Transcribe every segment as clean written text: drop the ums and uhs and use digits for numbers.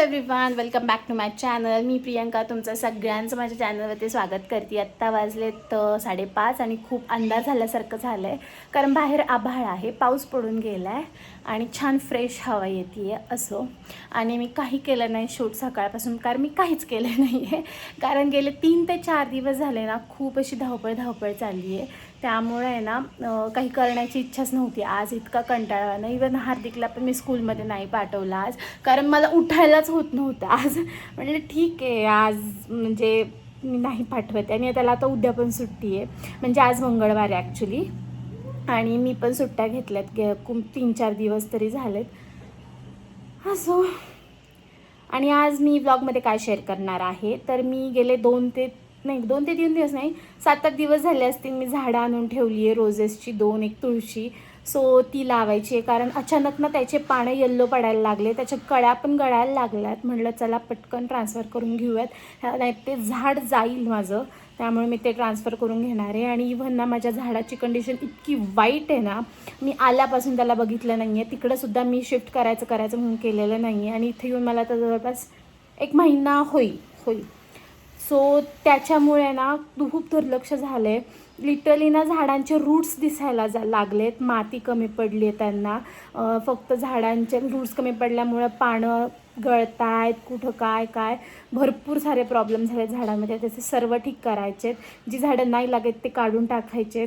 Everyone, welcome back to my channel. मी प्रियंका तुमचं सगळ्यांचं माझ्या चॅनलवरती स्वागत करते. आत्ता वाजलेत 5:30 आणि खूप अंधार झाल्यासारखं झालं आहे, कारण बाहेर आभाळ आहे, पाऊस पडून गेला आहे आणि छान फ्रेश हवा येते आहे. असो, आणि मी काही केलं नाही शूट सकाळपासून, कारण मी काहीच केलं नाही आहे, कारण गेले 3 ते 4 दिवस झाले ना खूप अशी धावपळ चालली आहे. त्यामुळे आहे ना काही करण्याची इच्छाच नव्हती. आज इतका कंटाळा ना, इवन हार्दिकला पण मी स्कूलमध्ये नाही पाठवलं आज, कारण मला उठायलाच होत नव्हतं. आज म्हटलं ठीक आहे, आज म्हणजे मी नाही पाठवते. आणि त्याला आता उद्या पण सुट्टी आहे, म्हणजे आज मंगळवार आहे ॲक्च्युली, आणि मी पण सुट्ट्या घेतल्यात 3-4 दिवस तरी झालेत. असो, आणि आज मी व्लॉगमध्ये काय शेअर करणार आहे, तर मी गेले 2 ते 3 दिवस नाही, 7-8 दिवस झाले असतील, मी झाडं आणून ठेवली आहे. रोजेसची 2, एक तुळशी. सो ती लावायची आहे, कारण अचानक ना त्याचे पानं येल्लो पडायला लागले, त्याच्या कळ्या पण गळायला लागल्यात. म्हटलं चला पटकन ट्रान्सफर करून घेऊयात, नाही ते झाड जाईल माझं, त्यामुळे मी ते ट्रान्सफर करून घेणार आहे. आणि इव्हन ना माझ्या झाडाची कंडिशन इतकी वाईट आहे ना, मी आल्यापासून त्याला बघितलं नाही आहे. तिकडंसुद्धा मी शिफ्ट करायचं म्हणून केलेलं नाही आहे, आणि इथे येऊन मला तर जवळपास 1 महिना होईल. सो त्याच्यामुळे ना खूप दुर्लक्ष झालं आहे. लिटरली ना झाडांचे रूट्स दिसायला लागलेत, माती कमी पडली आहे त्यांना. फक्त झाडांचे रूट्स कमी पडल्यामुळं पानं गळत आहेत, कुठं काय भरपूर सारे प्रॉब्लेम झाले झाडांमध्ये. त्याचे सर्व ठीक करायचे आहेत. जी झाडं नाही लागत ते काढून टाकायचे.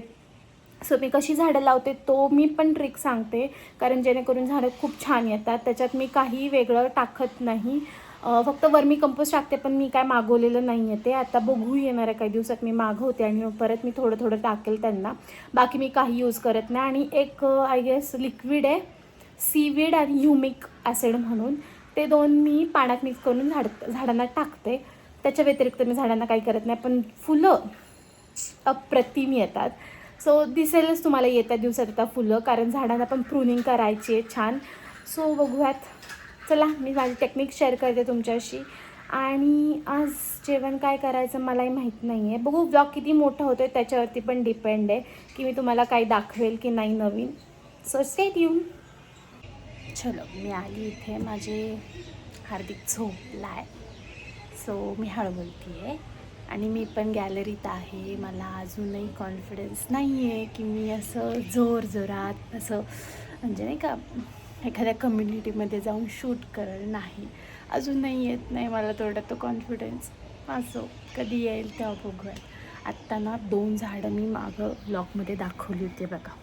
सो मी कशी झाडं लावते तो मी पण ट्रिक सांगते, कारण जेणेकरून झाडं खूप छान येतात. त्याच्यात मी काही वेगळं टाकत नाही, फक्त वर्मी कंपोस्ट टाकते, पण मी काय मागवलेलं नाही आहे ते. आता बघू येणाऱ्या काही दिवसात मी मागवते आणि परत मी थोडं टाकेल त्यांना. बाकी मी काही यूज करत नाही. आणि एक आय गेस लिक्विड आहे, सीवीड आणि ह्युमिक ॲसिड म्हणून, ते 2 मी पाण्यात मिक्स करून झाडांना टाकते. त्याच्या व्यतिरिक्त मी झाडांना काही करत नाही. पण फुलं अप्रतिम येतात. सो दिसेलच तुम्हाला येत्या दिवसात आता फुलं, कारण झाडांना पण प्रूनिंग करायची आहे छान. सो बघूयात. चला, मी माझी टेक्निक शेअर करते तुमच्याशी. आणि आज जेवण काय करायचं मलाही माहीत नाही आहे. बघू, ब्लॉग किती मोठा होतो आहे त्याच्यावरती पण डिपेंड आहे की मी तुम्हाला काही दाखवेल की नाही नवीन. So stay tune. चलो, मी आली इथे. माझे हार्दिक झोपला आहे, सो मी हळू बोलते आहे आणि मी पण गॅलरीत आहे. मला अजूनही कॉन्फिडन्स नाही आहे की मी असं जोरात असं, म्हणजे नाही का, एखाद्या कम्युनिटीमध्ये जाऊन शूट करेल. नाही, अजून नाही येत नाही मला थोडा तो कॉन्फिडन्स. असो, कधी येईल तेव्हा बघूयात. आत्ता ना 2 झाडं मी मागं ब्लॉगमध्ये दाखवली होती बघा.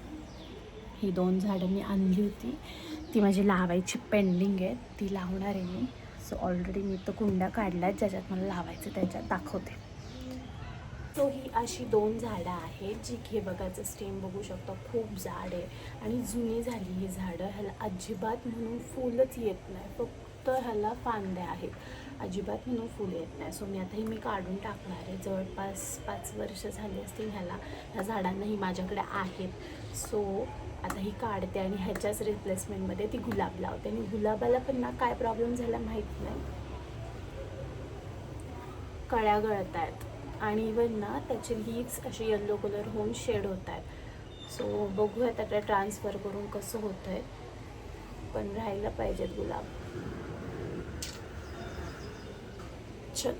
ही 2 झाडं मी आणली होती, ती माझी लावायची पेंडिंग आहे, ती लावणार आहे मी. सो ऑलरेडी मी तो कुंड्या काढल्या आहेत ज्याच्यात मला लावायचं, त्याच्यात दाखवते. सो ही अशी 2 झाडं आहेत, जी हे बघायचं स्टेम बघू शकतो, खूप जाड आहे आणि जुनी झाली ही झाडं. ह्याला अजिबात म्हणून फुलच येत नाही, फक्त ह्याला फांद्या आहेत, अजिबात म्हणून फुल येत नाही. सो मी आता ही काढून टाकणार आहे. जवळपास 5 वर्ष झाली असतील ह्या झाडांनाही माझ्याकडे आहेत. सो आता ही काढते आणि ह्याच्याच रिप्लेसमेंटमध्ये ती गुलाब लावते. आणि गुलाबाला पण ना काय प्रॉब्लेम झाला माहीत नाही, कळ्या गळत आहेत आणि इवन ना त्याचे लीव्स असे येल्लो कलर होऊन शेड होत आहेत. सो बघूयात आता ट्रान्सफर करून कसं होतं आहे, पण राहायला पाहिजेत गुलाब. चलो,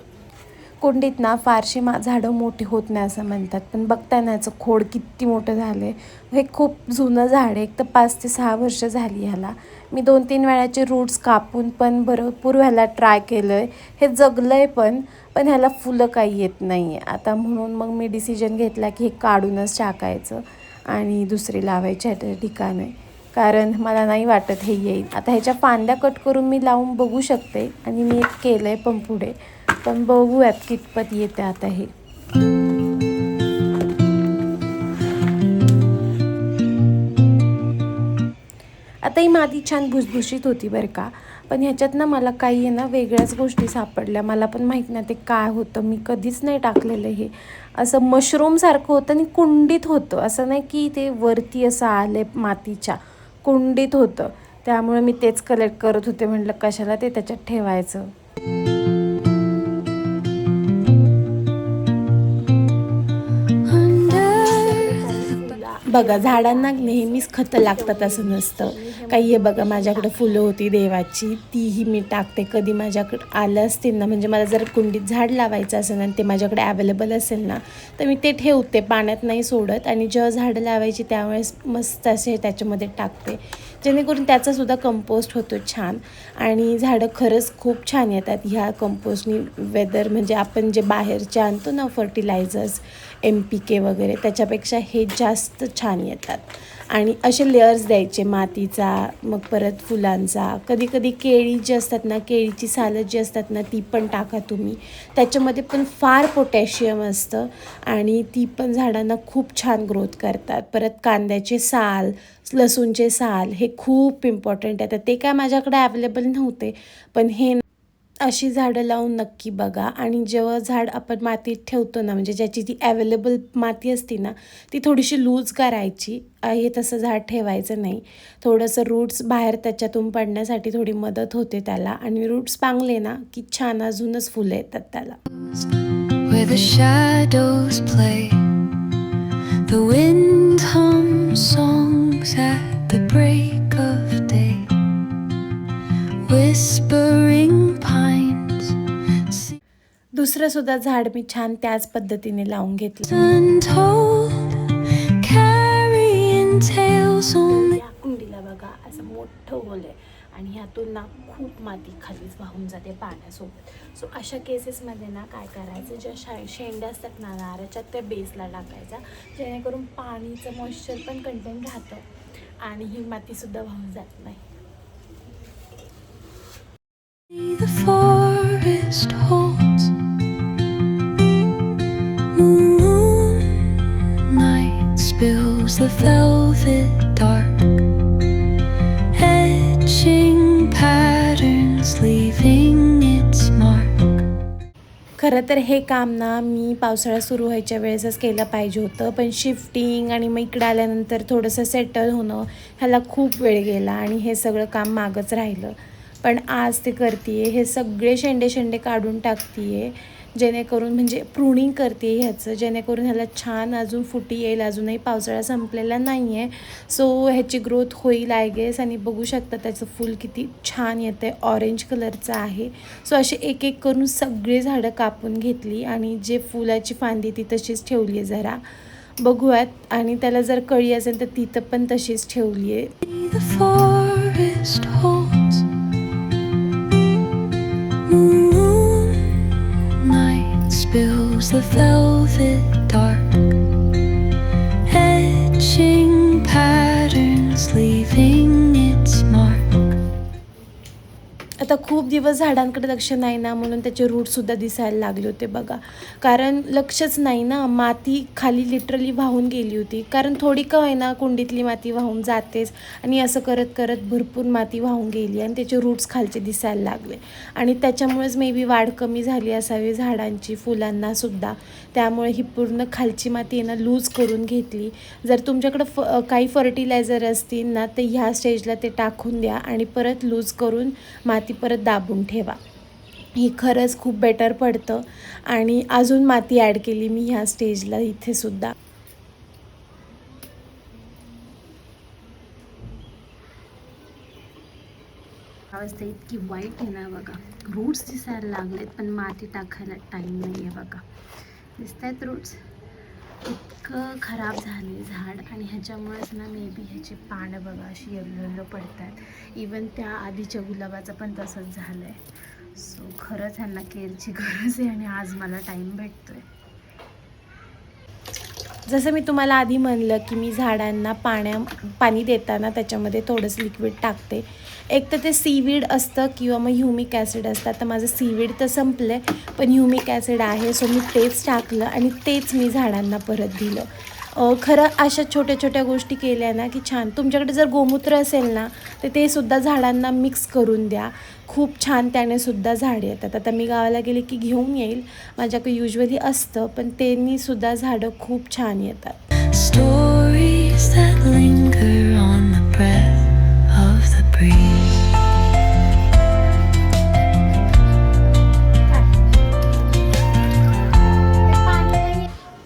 कुंडीत ना फारशी झाडं मोठी होत नाही असं म्हणतात, पण बघताय ना याचं खोड किती मोठं झालं आहे. हे खूप जुनं झाड आहे, एक तर 5 ते 6 वर्ष झाली ह्याला. मी 2-3 वेळाचे रूट्स कापून पण भरपूर ह्याला ट्राय केलं आहे. हे जगलं आहे पण ह्याला फुलं काही येत नाही आहे. आता म्हणून मग मी डिसिजन घेतला की हे काढूनच टाकायचं आणि दुसरी लावायची ह्याच्या ठिकाणी, कारण मला नाही वाटत हे येईल. आता ह्याच्या फांद्या कट करून मी लावून बघू शकते, आणि मी एक केलं आहे पण पुढे, पण बघूयात कितपत येते आता हे. आता ही माती छान भुसभुशीत होती बरं का, पण ह्याच्यात ना मला काही आहे ना वेगळ्याच गोष्टी सापडल्या. मला पण माहीत नाही ते काय होतं, मी कधीच नाही टाकलेलं हे. असं मशरूमसारखं होतं आणि कुंडीत होतं, असं नाही की ते वरती असं आले मातीच्या, कुंडीत होतं. त्यामुळे मी तेच कलेक्ट करत होते, म्हटलं कशाला ते त्याच्यात ठेवायचं. बघा झाडांना नेहमीच खतं लागतात असं नसतं. काही हे बघा माझ्याकडे फुलं होती देवाची, तीही मी टाकते. कधी माझ्याकडे आलं असतील ना, म्हणजे मला जर कुंडीत झाड लावायचं असेल आणि ते माझ्याकडे अवेलेबल असेल ना, तर मी ते ठेवते, पाण्यात नाही सोडत. आणि जेव्हा झाडं लावायची त्यावेळेस मस्त असे त्याच्यामध्ये टाकते, जेणेकरून त्याचासुद्धा कंपोस्ट होतो छान. आणि झाडं खरंच खूप छान येतात ह्या कंपोस्टनी. वेदर म्हणजे आपण जे बाहेरचे आणतो ना फर्टिलायझर्स, MPK वगैरे, त्याच्यापेक्षा हे जास्त छान येतात. आणि असे लेयर्स द्यायचे, मातीचा, मग परत फुलांचा. कधी कधी केळी जी असतात ना, केळीची सालं जी असतात ना, ती पण टाका तुम्ही. त्याच्यामध्ये पण फार पोटॅशियम असतं आणि ती पण झाडांना खूप छान ग्रोथ करतात. परत कांद्याचे साल, लसूणचे साल हे खूप इम्पॉर्टंट आहे. तर ते काय माझ्याकडे अवेलेबल नव्हते, पण हे अशी झाडं लावून नक्की बघा. आणि जेव्हा झाड आपण मातीत ठेवतो ना, म्हणजे ज्याची ती अवेलेबल माती असते ना, ती थोडीशी लूज करायची. हे तसं झाड ठेवायचं नाही. थोडंसं रूट्स बाहेर त्याच्यातून पडण्यासाठी थोडी मदत होते त्याला. आणि रूट्स पांगले ना की छान अजूनच फुलं येतात त्याला. Where the shadows play, the wind hums songs at the break of day, whispering pines. दुसरं सुद्धा झाड मी छान त्याच पद्धतीने लावून घेतलं. Untold, carrying tales only. या कुंडीला बघा असं मोठं होल आहे आणि ह्यातून ना खूप माती खालीच वाहून जाते पाण्यासोबत. सो अशा केसेसमध्ये ना काय करायचं, ज्या शेंड्या असतात ना नारळाच्या, त्या बेसला टाकायचा, जेणेकरून पाणीचं मॉइश्चर पण कंटेन राहतं आणि ही मातीसुद्धा वाहून जात नाही. The forest holds moonlight spills the velvet dark, etching patterns leaving its mark. खरं तर हे काम ना मी पावसाळा सुरू व्हायच्या वेळेसच केलं पाहिजे होतं, पण शिफ्टिंग आणि मग इकडे आल्यानंतर थोडंसं सेटल होणं ह्याला खूप वेळ गेला आणि हे सगळं काम मागच राहिलं. पण आज ते करते हे सगळे शेंडे काढून टाकते, जेणेकरून म्हणजे प्रूनिंग करते ह्याचं, जेणेकरून ह्याला छान अजून फुटी येईल. अजूनही पावसाळा संपलेला नाही आहे, सो ह्याची ग्रोथ होईल आय गेस. आणि बघू शकता त्याचं फूल किती छान येतं आहे, ऑरेंज कलरचं आहे. सो असे एक एक करून सगळे झाडं कापून घेतली आणि जे फुलाची फांदी ती तशीच ठेवली आहे जरा बघूयात. आणि त्याला जर कळी असेल तर ती तर पण तशीच ठेवली आहे. The forest holds moonlight spills the velvet dark, etching patterns leaving its mark. आता खूप दिवस झाडांकडे लक्ष नाही ना, म्हणून त्याचे रूटसुद्धा दिसायला लागले होते बघा. कारण लक्षच नाही ना, माती खाली लिटरली वाहून गेली होती. कारण थोडी का होईना कुंडीतली माती वाहून जातेच आणि असं करत करत भरपूर माती वाहून गेली आणि त्याचे रूट्स खालचे दिसायला लागले. आणि त्याच्यामुळेच मे बी वाढ कमी झाली असावी झाडांची, फुलांनासुद्धा. त्यामुळे ही पूर्ण खालची माती आहे ना लूज करून घेतली. जर तुमच्याकडं काही फर्टिलायझर असतील ना, तर ह्या स्टेजला ते टाकून द्या आणि परत लूज करून माती परत दाबून ठेवा. ही खरंच खूप बेटर पडतं. आणि अजून माती ॲड केली मी ह्या स्टेजला इथे सुद्धा. अवस्था इतकी वाईट आहे ना बघा, रूट्स दिसायला लागलेत पण माती टाकायला टाईम नाही आहे बघा. दिसत आहेत रूट्स, इतकं खराब झाले झाड. आणि ह्याच्यामुळेच ना मे बी ह्याची पानं बघा अशी येलो पडतात. इवन त्या आधीच्या गुलाबाचं पण तसंच झालं आहे. सो खरंच ह्यांना केअरची गरज आहे आणि आज मला टाईम भेटतो आहे. जसं मी तुम्हाला आधी म्हणलं की मी झाडांना पाणी देताना त्याच्यामध्ये थोडंसं लिक्विड टाकते. एक तर ते सीवीड असतं किंवा मग ह्युमिक ॲसिड असतं. तर माझं सीवीड तर संपलं आहे, पण ह्युमिक ॲसिड आहे, सो मी तेच टाकलं आणि तेच मी झाडांना परत दिलं. खरं अशा छोट्या छोट्या गोष्टी केल्या ना की छान. तुमच्याकडे जर गोमूत्र असेल ना तर ते सुद्धा झाडांना मिक्स करून द्या, खूप छान त्याने सुद्धा झाडे येतात. आता मी गावाला गेले की घेऊन येईल, माझ्याकडे युजली असतं, पण त्यांनी सुद्धा झाडं खूप छान येतात. Stories that linger on the breath of the breeze.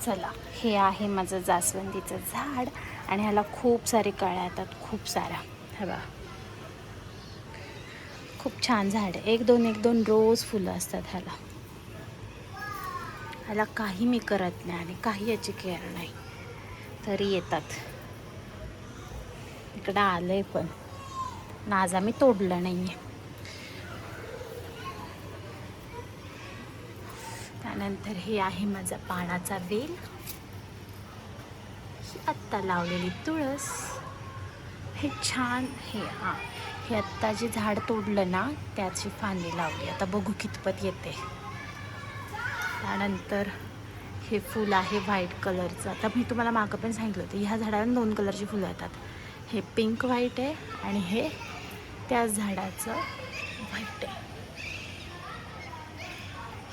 चला, हे आहे आहे माझं जास्वंदीचं झाड आणि ह्याला खूप सारे कळ्या येतात, खूप साऱ्या. हे बघा, खूप छान झाड आहे. एक दोन रोज फुलं असतात ह्याला. ह्याला काही मी करत नाही आणि काही याची केअर नाही, तरी येतात. इकडं आलंय पण नाजा मी तोडलं नाही आहे. त्यानंतर हे आहे माझा पानाचा वेल, ही आत्ता लावलेली तुळस. हे छान, हे आत्ता जे झाड तोडलं ना त्याची फांदी लावली, आता बघू कितपत येते. त्यानंतर हे फूल आहे व्हाईट कलरचं. आता मी तुम्हाला मागं पण सांगितलं होतं, ह्या झाडाला 2 कलरची फुलं येतात. हे पिंक व्हाईट आहे आणि हे त्याच झाडाचं व्हाईट आहे.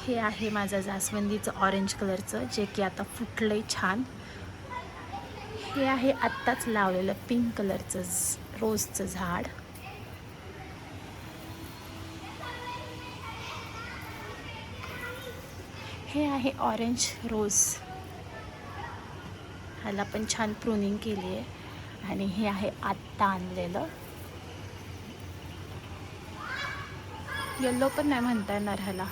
हे आहे माझं जास्वंदीचं ऑरेंज कलरचं, जे की आता फुटलंय छान. हे आहे आत्ताच लावलेलं पिंक कलरचं रोजचं झाड. हे आहे ऑरेंज रोज, ह्याला पण छान प्रूनिंग केली आहे. आणि हे आहे आत्ता आणलेलं, येल्लो पण नाही म्हणता येणार ह्याला,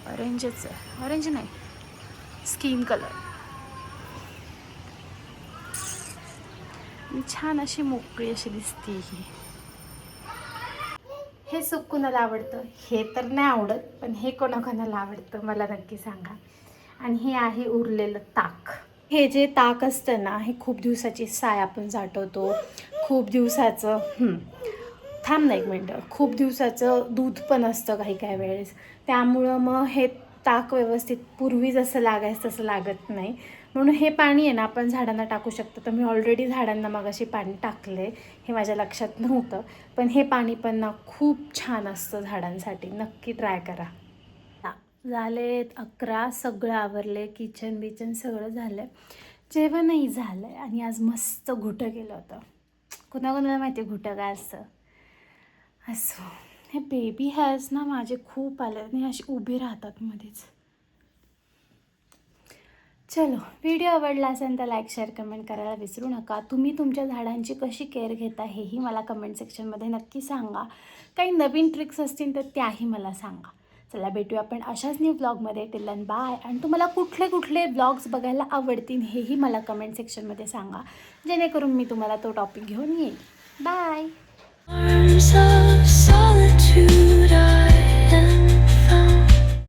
ऑरेंजच आहे. ऑरेंज नाही, स्किन कलर. छान अशी मोकळी अशी दिसते ही. हे सूप कोणाला आवडतं? हे तर नाही आवडत, पण हे कोणाकोणाला आवडतं मला नक्की सांगा. आणि हे आहे उरलेलं ताक. हे जे ताक असतं ना, हे खूप दिवसाची साय आपण साठवतो. खूप दिवसाचं थांब ना एक मिनटं, खूप दिवसाचं दूध पण असतं काही वेळेस. त्यामुळं मग हे ताक व्यवस्थित पूर्वी जसं लागायचं तसं लागत नाही. म्हणून हे पाणी आहे ना आपण झाडांना टाकू शकतो. तर मी ऑलरेडी झाडांना मगाशी पाणी टाकलं आहे, हे माझ्या लक्षात नव्हतं. पण हे पाणी पण ना खूप छान असतं झाडांसाठी, नक्की ट्राय करा. झालेत 11, सगळं आवरले, किचन बिचन सगळं झालं आहे. जेवणही झालं आहे आणि आज मस्त घुटं केलं होतं. कुणाकुणाला माहिती आहे घुटं काय असतं. असं हे बेबी हेअर्स ना माझे खूप आले आणि असे उभे राहतात मध्येच. चलो, व्हिडिओ आवडला असेल तर लाईक शेअर कमेंट करायला विसरू नका. तुम्ही तुमच्या झाडांची कशी केअर घेता हेही मला कमेंट सेक्शनमध्ये नक्की सांगा. काही नवीन ट्रिक्स असतील तर त्याही मला सांगा. चला, भेटूया आपण अशाच न्यू ब्लॉगमध्ये. Till then bye. आणि तुम्हाला कुठले कुठले ब्लॉग्स बघायला आवडतील हेही मला कमेंट सेक्शनमध्ये सांगा, जेणेकरून मी तुम्हाला तो टॉपिक घेऊन येईल. बाय. Arms of solitude.